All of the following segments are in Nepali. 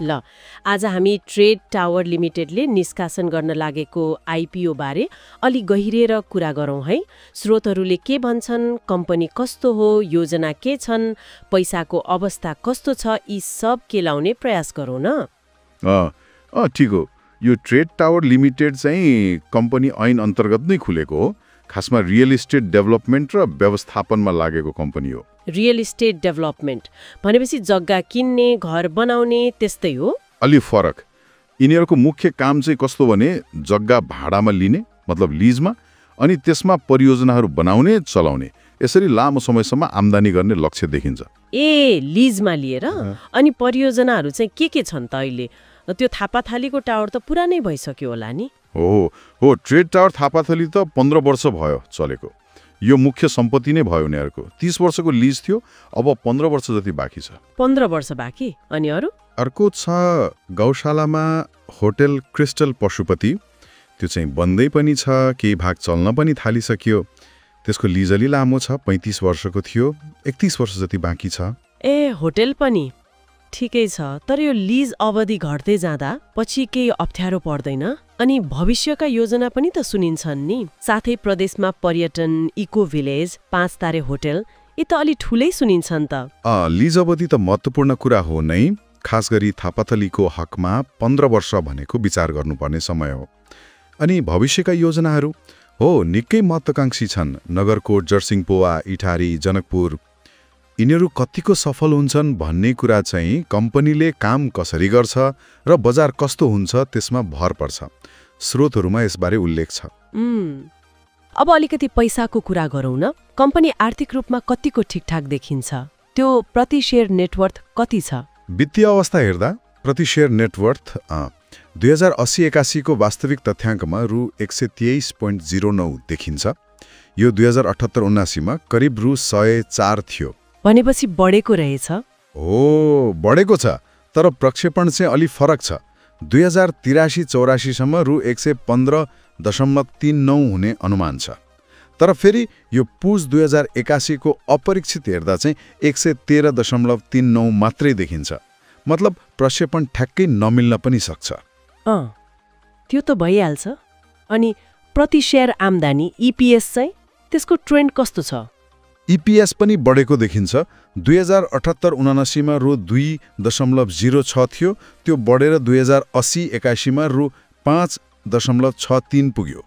ल आज हामी ट्रेड टावर लिमिटेडले निष्कासन गर्न लागेको आइपिओ बारे अलि गहिरेर कुरा गरौँ है। स्रोतहरूले के भन्छन्, कम्पनी कस्तो हो, योजना के छन्, पैसाको अवस्था कस्तो छ, यी सब केलाउने प्रयास गरौँ न। ठिक हो। यो ट्रेड टावर लिमिटेड चाहिँ कम्पनी ऐन अन्तर्गत नै खुलेको हो। खासमा रियल इस्टेट डेभलपमेन्ट र व्यवस्थापनमा लागेको कम्पनी हो। रियल इस्टेट डेभलपमेन्ट भनेपछि जग्गा किन्ने, घर बनाउने त्यस्तै हो? अलि फरक। यिनीहरूको मुख्य काम चाहिँ कस्तो भने जग्गा भाडामा लिने, मतलब लिजमा, अनि त्यसमा परियोजनाहरू बनाउने, चलाउने। यसरी लामो समयसम्म आम्दानी गर्ने लक्ष्य देखिन्छ। ए, लिजमा लिएर? अनि परियोजनाहरू चाहिँ के छन् त अहिले? त्यो थापाथालीको टावर त पुरानै भइसक्यो होला नि? हो, ट्रेड टावर थापाथली त 15 वर्ष भयो चलेको। यो मुख्य सम्पत्ति नै भयो उनीहरूको। 30 वर्षको लिज थियो, अब 15 वर्ष जति बाँकी छ। 15 वर्ष बाँकी? अनि अर्को छ गौशालामा होटल क्रिस्टल पशुपति। त्यो चाहिँ बन्दै पनि छ, केही भाग चल्न पनि थालिसक्यो। त्यसको लिज अलि लामो छ, 35 वर्षको थियो, 31 वर्ष जति बाँकी छ। ए, होटल पनि ठिकै छ, तर यो लिज अवधि घट्दै जाँदा पछि केही अप्ठ्यारो पर्दैन? अनि भविष्यका योजना पनि त सुनिन्छन् नि, साथै प्रदेशमा पर्यटन, इको भिलेज, 5 तारे होटल, यी त अलि ठुलै सुनिन्छन् त। लिज अवधि त महत्त्वपूर्ण कुरा हो नै। खास गरी थापाथलीको हकमा 15 वर्ष भनेको विचार गर्नुपर्ने समय हो। अनि भविष्यका योजनाहरू हो निकै महत्त्वाकांक्षी छन्। नगरकोट, जर्सिङपोवा, इटारी, जनकपुर, यिनीहरू कतिको सफल हुन्छन् भन्ने कुरा चाहिँ कम्पनीले काम कसरी गर्छ र बजार कस्तो हुन्छ त्यसमा भर पर्छ। स्रोतहरूमा यसबारे उल्लेख छ। अब अलिकति पैसाको कुरा गरौँ न। कम्पनी आर्थिक रूपमा कतिको ठिकठाक देखिन्छ? त्यो प्रति शेयर नेटवर्थ कति छ? वित्तीय अवस्था हेर्दा प्रति शेयर नेटवर्थ 2080-81 को वास्तविक तथ्याङ्कमा रु 123.09 देखिन्छ। यो 2078-79 मा करिब रु 104 थियो। भनेपछि बढेको रहेछ? हो, बढेको छ, तर प्रक्षेपण चाहिँ अलि फरक छ। 2083-84 सम्म रु 115.39 हुने अनुमान छ। तर फेरि यो पुस 2081 को अपरीक्षित हेर्दा चाहिँ 113.39 मात्रै देखिन्छ। मतलब प्रक्षेपण ठ्याक्कै नमिल्न पनि सक्छ। त्यो त भइहाल्छ। अनि प्रति शेयर आम्दानी इपिएस चाहिँ त्यसको ट्रेन्ड कस्तो छ? इपिएस पनि बढेको देखिन्छ। 2078-79 मा रु 2.06 थियो, त्यो बढेर 2080-81 मा रु 5.63 पुग्यो।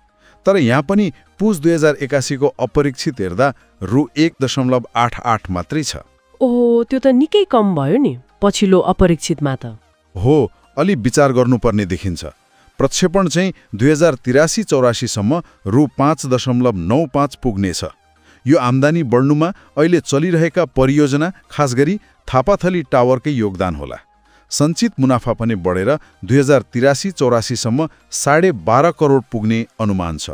तर यहाँ पनि पुस 2081 को अपरीक्षित हेर्दा रु 1.88 मात्रै छ। ओहो, त्यो त निकै कम भयो नि पछिल्लो अपरीक्षितमा त। हो, अलि विचार गर्नुपर्ने देखिन्छ। प्रक्षेपण चाहिँ 2083-84 सम्म रु 5.95 पुग्नेछ। यो आम्दानी बढ्नुमा अहिले चलिरहेका परियोजना, खास गरी थापाथली टावरकै योगदान होला। सञ्चित मुनाफा पनि बढेर 2083-84 सम्म 12.5 करोड पुग्ने अनुमान छ।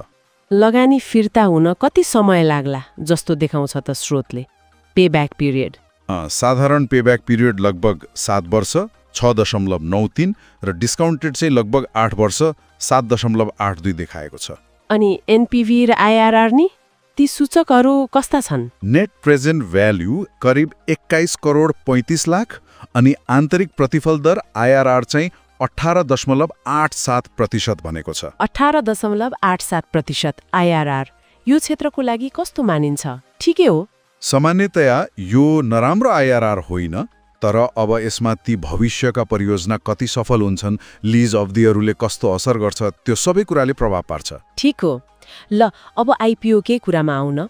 लगानी फिर्ता हुन कति समय लाग्ला जस्तो देखाउँछ त स्रोतले? पेब्याक पिरियड साधारण पेब्याक पिरियड लगभग 7 वर्ष 6.93 र डिस्काउन्टेड चाहिँ लगभग 8 वर्ष 7.82 देखाएको छ। अनि एनपिभी र आइआरआर नि ती सूचकहरू कस्ता छन्? नेट प्रेजेन्ट भ्याल्यु करिब 21 करोड 35 लाख अनि आन्तरिक प्रतिफल दर आइआरआर चाहिँ 18.87% भनेको छ। 18.87% आइआरआर यो क्षेत्रको लागि कस्तो मानिन्छ? ठिकै हो? सामान्यतया यो नराम्रो आइआरआर होइन, तर अब यसमा ती भविष्यका परियोजना कति सफल हुन्छन्, लिज अवधिहरूले कस्तो असर गर्छ, त्यो सबै कुराले प्रभाव पार्छ। ठिक हो। ल, अब आइपिओकै कुरामा आउन।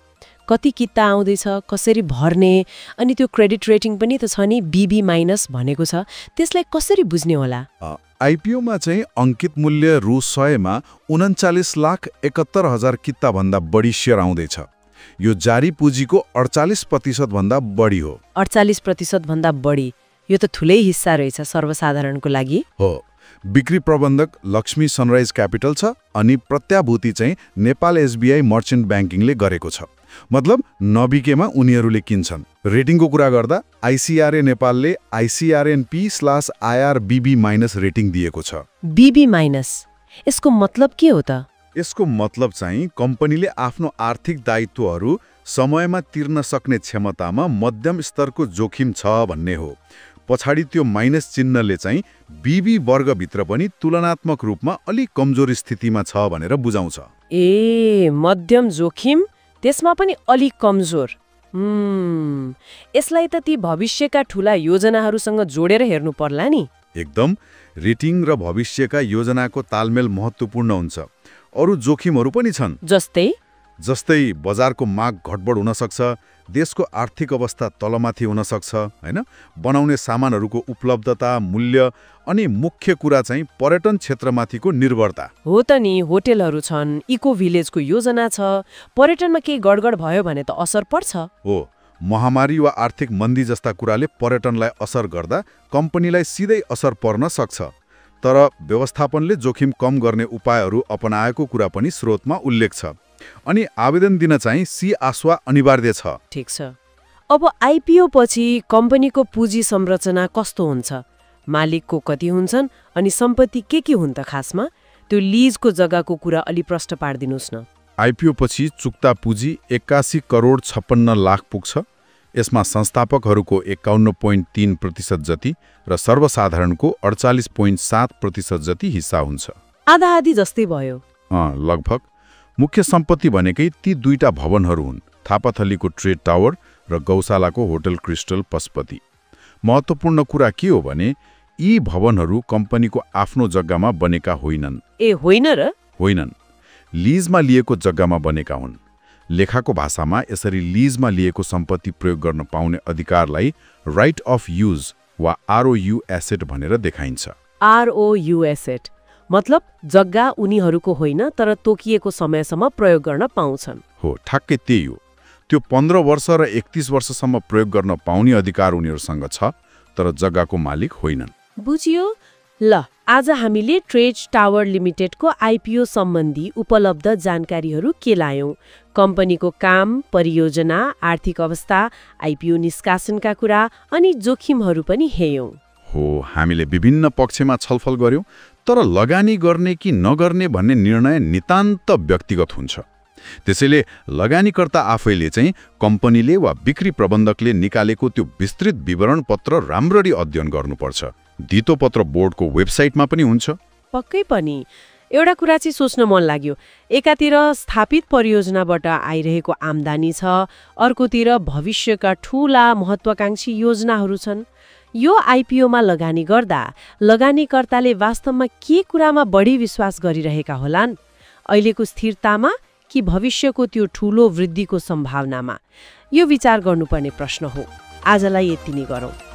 कति किता आउँदैछ, कसरी भर्ने, अनि त्यो क्रेडिट रेटिङ पनि त छ नि, BB- भनेको छ, त्यसलाई कसरी बुझ्ने होला? आइपिओमा चाहिँ अङ्कित मूल्य रु 100 मा 39,71,000 किता भन्दा बढी शेयर आउँदैछ। यो जारी पुँजीको 48% भन्दा बढी हो। 48% भन्दा बढी, यो त ठुलै हिस्सा रहेछ सर्वसाधारणको लागि। हो। बिक्री प्रबन्धक लक्ष्मी सनराइज क्यापिटल छ अनि प्रत्याभूति चाहिँ नेपाल SBI मर्चेन्ट ब्याङ्किङले गरेको छ। मतलब नबिकेमा उनीहरूले किन्छन्। रेटिङको कुरा गर्दा आइसिआरए नेपालले ICRNP/IRBB- रेटिङ दिएको छ। BB-, यसको मतलब के हो त? यसको मतलब चाहिँ कम्पनीले आफ्नो आर्थिक दायित्वहरू समयमा तिर्न सक्ने क्षमतामा मध्यम स्तरको जोखिम छ भन्ने हो। पछाडि त्यो माइनस चिन्हले चाहिँ बीबी वर्गभित्र पनि तुलनात्मक रूपमा अलि कमजोर स्थितिमा छ भनेर बुझाउँछ। ए मध्यम जोखिम त्यसमा पनि अलिक कमजोर। यसलाई त ती भविष्यका ठूला योजनाहरूसँग जोडेर हेर्नु पर्ला नि। एकदम। रेटिङ र भविष्यका योजनाको तालमेल महत्त्वपूर्ण हुन्छ। अरू जोखिमहरू पनि छन्। जस्तै बजारको माग घटबड हुन सक्छ, देशको आर्थिक अवस्था तलमाथि हुन सक्छ, हैन? बनाउने सामानहरूको उपलब्धता, मूल्य अनि मुख्य कुरा चाहिँ पर्यटन क्षेत्रमाथिको निर्भरता। हो त नि, होटलहरू छन्, इको भिलेजको योजना छ, पर्यटनमा केही गडगड भयो भने त असर पर्छ। हो, महामारी वा आर्थिक मन्दी जस्ता कुराले पर्यटनलाई असर गर्दा कम्पनीलाई सिधै असर पर्न सक्छ। तर व्यवस्थापनले जोखिम कम गर्ने उपायहरू अपनाएको कुरा पनि स्रोतमा उल्लेख छ। अनि आवेदन दिन चाहिँ सी-आस्वा अनिवार्य छ। ठीक छ। अब आइपिओ पछि कम्पनीको पुँजी संरचना कस्तो हुन्छ? मालिकको कति हुन्छन् अनि सम्पत्ति के हुन् त खासमा? त्यो लिजको जग्गाको कुरा अलि प्रष्ट पार्दिनुस् न। आइपिओ पछि चुक्ता पुँजी 81 करोड 56 लाख पुग्छ। यसमा संस्थापकहरूको 51.3% जति र सर्वसाधारणको 48.7% जति हिस्सा हुन्छ। आधा आधी जस्तै भयो। लगभग। मुख्य सम्पत्ति भनेकै ती दुईटा भवनहरू हुन्, थापाथलीको ट्रेड टावर र गौशालाको होटल क्रिस्टल पशुपति। महत्त्वपूर्ण कुरा के हो भने यी भवनहरू कम्पनीको आफ्नो जग्गामा बनेका होइनन्। होइन र? होइनन्, लिजमा लिएको जग्गामा बनेका हुन्। लेखाको भाषामा यसरी लिजमा लिएको सम्पत्ति प्रयोग गर्न पाउने अधिकारलाई राइट अफ युज वा आरओयू एसेट भनेर देखाइन्छ। आरओयू एसेट मतलब जग्गा उनीहरूको होइन, तर तोकिएको समयसम्म प्रयोग गर्न पाउँछन्। हो, ठ्याक्कै त्यही हो। त्यो 15 वर्ष र 31 वर्षसम्म प्रयोग गर्न पाउने अधिकार उनीहरूसँग छ, तर जग्गाको मालिक होइनन्। बुझियो। ल, आज हामीले ट्रेड टावर लिमिटेडको आइपिओ सम्बन्धी उपलब्ध जानकारीहरू के लायौं? कम्पनीको काम, परियोजना, आर्थिक अवस्था, आइपिओ निष्कासनका कुरा अनि जोखिमहरू पनि हेयौं। हो, हामीले विभिन्न पक्षमा छलफल गर्यौं, तर लगानी गर्ने कि नगर्ने भन्ने निर्णय नितान्त व्यक्तिगत हुन्छ। त्यसैले लगानीकर्ता आफैले चाहिँ कम्पनीले वा बिक्री प्रबन्धकले निकालेको त्यो विस्तृत विवरण पत्र राम्ररी अध्ययन गर्नुपर्छ। धितोपत्र बोर्डको वेबसाइटमा पनि हुन्छ। पक्कै पनि। एउटा कुरा चाहिँ सोच्न मन लाग्यो। एकातिर स्थापित परियोजनाबाट आइरहेको आम्दानी छ, अर्कोतिर भविष्यका ठूला महत्वाकांक्षी योजनाहरू छन्। यो आइपिओमा लगानी गर्दा लगानीकर्ताले वास्तवमा के कुरामा बढी विश्वास गरिरहेका होलान्? अहिलेको स्थिरतामा कि भविष्यको त्यो ठूलो वृद्धिको सम्भावनामा? यो विचार गर्नुपर्ने प्रश्न हो। आजलाई यति नै गरौँ।